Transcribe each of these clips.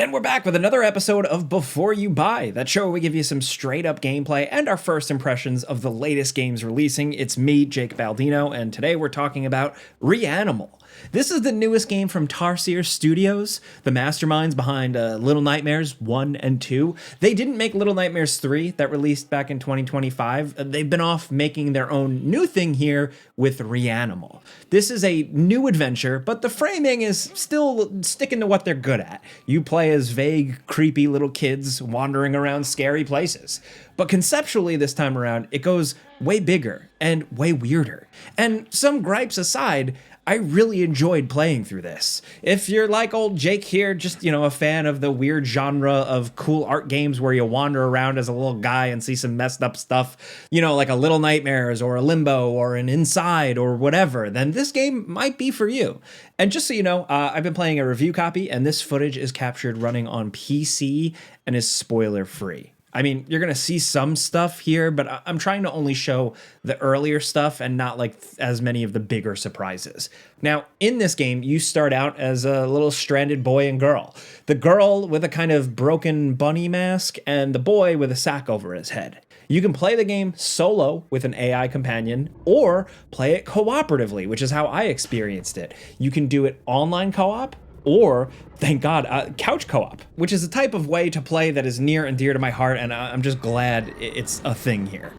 And we're back with another episode of Before You Buy, that show where we give you some straight up gameplay and our first impressions of the latest games releasing. It's me, Jake Baldino, and today we're talking about Reanimal. This is the newest game from Tarsier Studios, the masterminds behind Little Nightmares 1 and 2. They didn't make Little Nightmares 3 that released back in 2025. They've been off making their own new thing here with Reanimal. This is a new adventure, but the framing is still sticking to what they're good at. You play as vague, creepy little kids wandering around scary places. But conceptually this time around, it goes way bigger and way weirder. And some gripes aside, I really enjoyed playing through this. If you're like old Jake here, just, a fan of the weird genre of cool art games where you wander around as a little guy and see some messed up stuff, like a Little Nightmares or a Limbo or an Inside or whatever, then this game might be for you. And just so you know, I've been playing a review copy, and this footage is captured running on PC and is spoiler free. I mean, you're going to see some stuff here, but I'm trying to only show the earlier stuff and not like as many of the bigger surprises. Now, in this game, you start out as a little stranded boy and girl. The girl with a kind of broken bunny mask and the boy with a sack over his head. You can play the game solo with an AI companion or play it cooperatively, which is how I experienced it. You can do it online co-op, or, thank God, couch co-op, which is a type of way to play that is near and dear to my heart, and I'm just glad it's a thing here.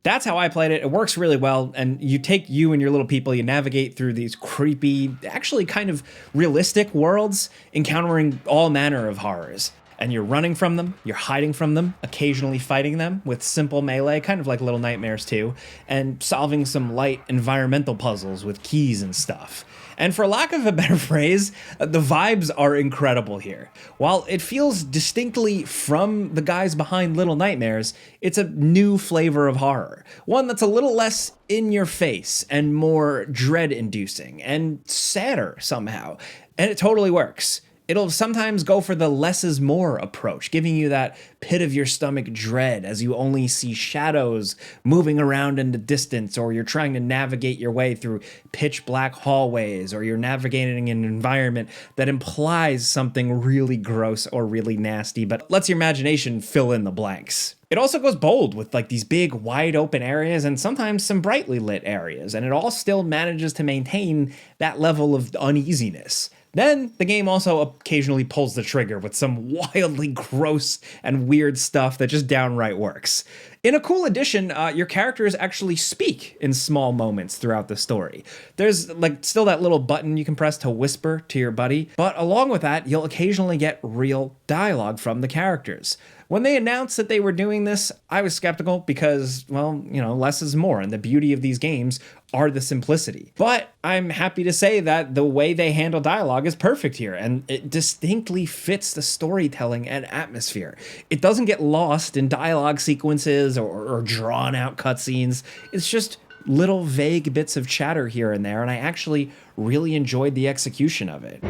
That's how I played it. It works really well, and you take you and your little people, you navigate through these creepy, actually kind of realistic worlds, encountering all manner of horrors. And you're running from them, you're hiding from them, occasionally fighting them with simple melee, kind of like Little Nightmares 2, and solving some light environmental puzzles with keys and stuff. And for lack of a better phrase, the vibes are incredible here. While it feels distinctly from the guys behind Little Nightmares, it's a new flavor of horror. One that's a little less in your face and more dread-inducing and sadder somehow. And it totally works. It'll sometimes go for the less is more approach, giving you that pit of your stomach dread as you only see shadows moving around in the distance, or you're trying to navigate your way through pitch black hallways, or you're navigating an environment that implies something really gross or really nasty, but lets your imagination fill in the blanks. It also goes bold with like these big wide open areas and sometimes some brightly lit areas, and it all still manages to maintain that level of uneasiness. Then, the game also occasionally pulls the trigger with some wildly gross and weird stuff that just downright works. In a cool addition, your characters actually speak in small moments throughout the story. There's still that little button you can press to whisper to your buddy, but along with that, you'll occasionally get real dialogue from the characters. When they announced that they were doing this, I was skeptical because, less is more, and the beauty of these games are the simplicity. But I'm happy to say that the way they handle dialogue is perfect here, and it distinctly fits the storytelling and atmosphere. It doesn't get lost in dialogue sequences or drawn out cutscenes. It's just little vague bits of chatter here and there, and I actually really enjoyed the execution of it.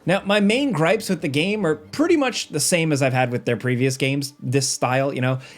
Now, my main gripes with the game are pretty much the same as I've had with their previous games, this style,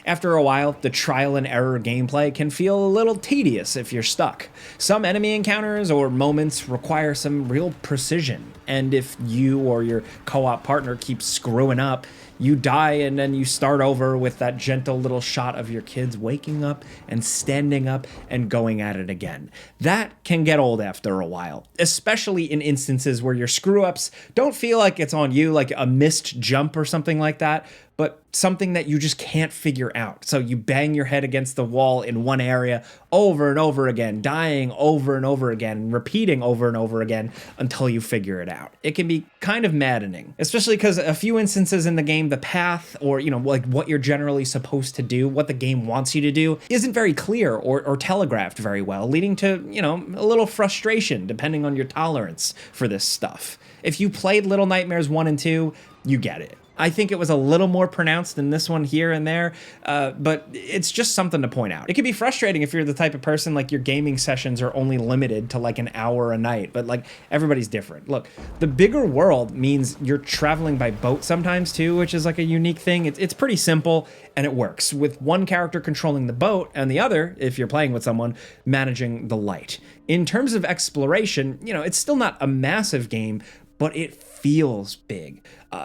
After a while, the trial and error gameplay can feel a little tedious if you're stuck. Some enemy encounters or moments require some real precision, and if you or your co-op partner keeps screwing up, you die and then you start over with that gentle little shot of your kids waking up and standing up and going at it again. That can get old after a while, especially in instances where your screw ups don't feel like it's on you, like a missed jump or something like that, but something that you just can't figure out. So you bang your head against the wall in one area over and over again, dying over and over again, repeating over and over again until you figure it out. It can be kind of maddening, especially because a few instances in the game, the path or, like what you're generally supposed to do, what the game wants you to do, isn't very clear or telegraphed very well, leading to, a little frustration depending on your tolerance for this stuff. If you played Little Nightmares 1 and 2, you get it. I think it was a little more pronounced than this one here and there, but it's just something to point out. It can be frustrating if you're the type of person like your gaming sessions are only limited to like an hour a night, but like everybody's different. Look, the bigger world means you're traveling by boat sometimes too, which is like a unique thing. It's pretty simple and it works with one character controlling the boat and the other, if you're playing with someone, managing the light. In terms of exploration, it's still not a massive game, but it feels big.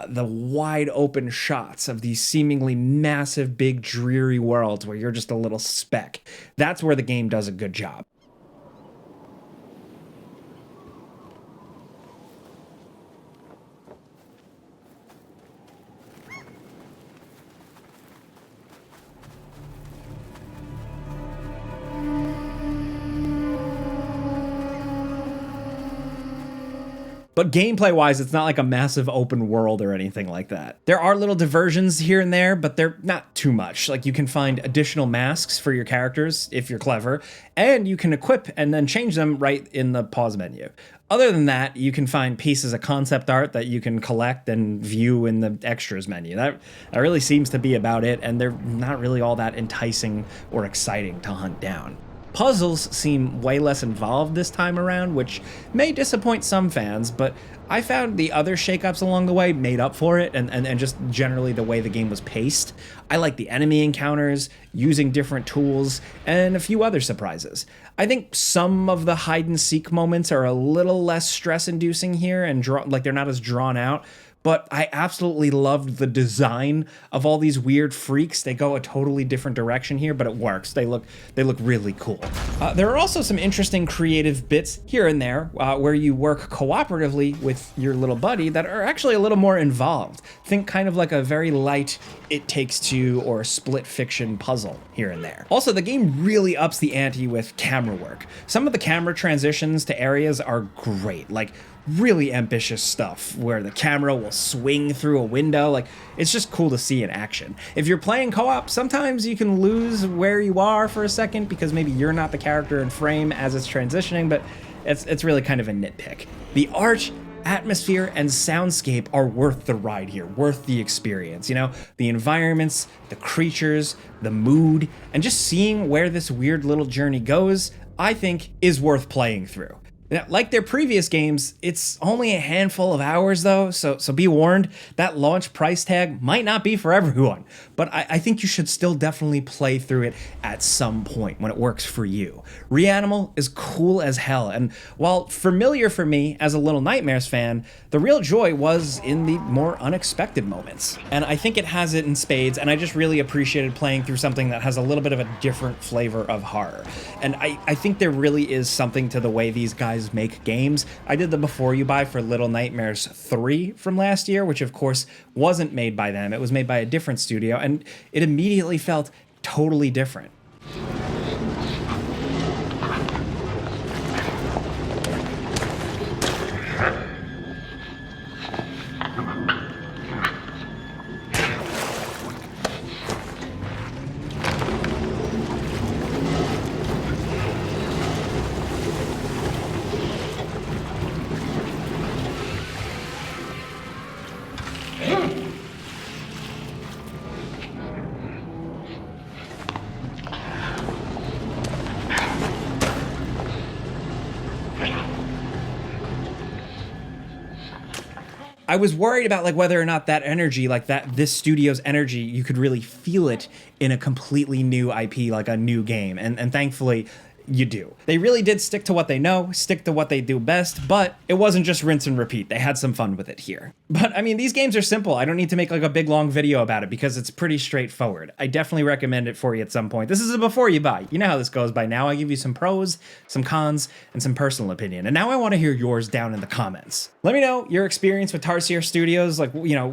The wide open shots of these seemingly massive, big, dreary worlds where you're just a little speck. That's where the game does a good job. But gameplay-wise, it's not like a massive open world or anything like that. There are little diversions here and there, but they're not too much. Like you can find additional masks for your characters if you're clever, and you can equip and then change them right in the pause menu. Other than that, you can find pieces of concept art that you can collect and view in the extras menu. That really seems to be about it, and they're not really all that enticing or exciting to hunt down. Puzzles seem way less involved this time around, which may disappoint some fans, but I found the other shakeups along the way made up for it, and just generally the way the game was paced. I like the enemy encounters, using different tools, and a few other surprises. I think some of the hide-and-seek moments are a little less stress-inducing here, and they're not as drawn out, but I absolutely loved the design of all these weird freaks. They go a totally different direction here, but it works. They look really cool. There are also some interesting creative bits here and there where you work cooperatively with your little buddy that are actually a little more involved. Think kind of like a very light It Takes Two or Split Fiction puzzle here and there. Also, the game really ups the ante with camera work. Some of the camera transitions to areas are great, like really ambitious stuff where the camera will swing through a window. Like, it's just cool to see in action. If you're playing co-op, sometimes you can lose where you are for a second because maybe you're not the character in frame as it's transitioning, but it's really kind of a nitpick. The art, atmosphere, and soundscape are worth the ride here, worth the experience. The environments, the creatures, the mood, and just seeing where this weird little journey goes, I think is worth playing through. Now, like their previous games, it's only a handful of hours though, so be warned, that launch price tag might not be for everyone, but I think you should still definitely play through it at some point when it works for you. Reanimal is cool as hell, and while familiar for me as a Little Nightmares fan, the real joy was in the more unexpected moments. And I think it has it in spades, and I just really appreciated playing through something that has a little bit of a different flavor of horror. And I think there really is something to the way these guys make games. I did the Before You Buy for Little Nightmares 3 from last year, which of course wasn't made by them. It was made by a different studio, and it immediately felt totally different. I was worried about whether or not that energy, this studio's energy, you could really feel it in a completely new IP, like a new game. And thankfully, you do. They really did stick to what they know, stick to what they do best, but it wasn't just rinse and repeat. They had some fun with it here. But I mean, these games are simple. I don't need to make like a big long video about it because it's pretty straightforward. I definitely recommend it for you at some point. This is a before you buy. You know how this goes by now. I give you some pros, some cons, and some personal opinion. And now I want to hear yours down in the comments. Let me know your experience with Tarsier Studios, like, you know,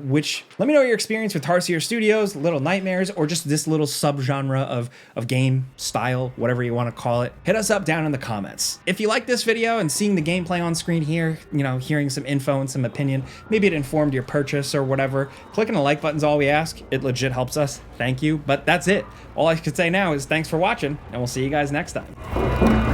let me know your experience with Tarsier Studios, Little Nightmares, or just this little subgenre of game style, whatever you want to call it. Hit us up down in the comments. If you like this video and seeing the gameplay on screen here, you know, hearing some info and some opinion, maybe it informed your purchase or whatever, clicking the like button's all we ask. It legit helps us. Thank you. But that's it. All I could say now is thanks for watching, and we'll see you guys next time.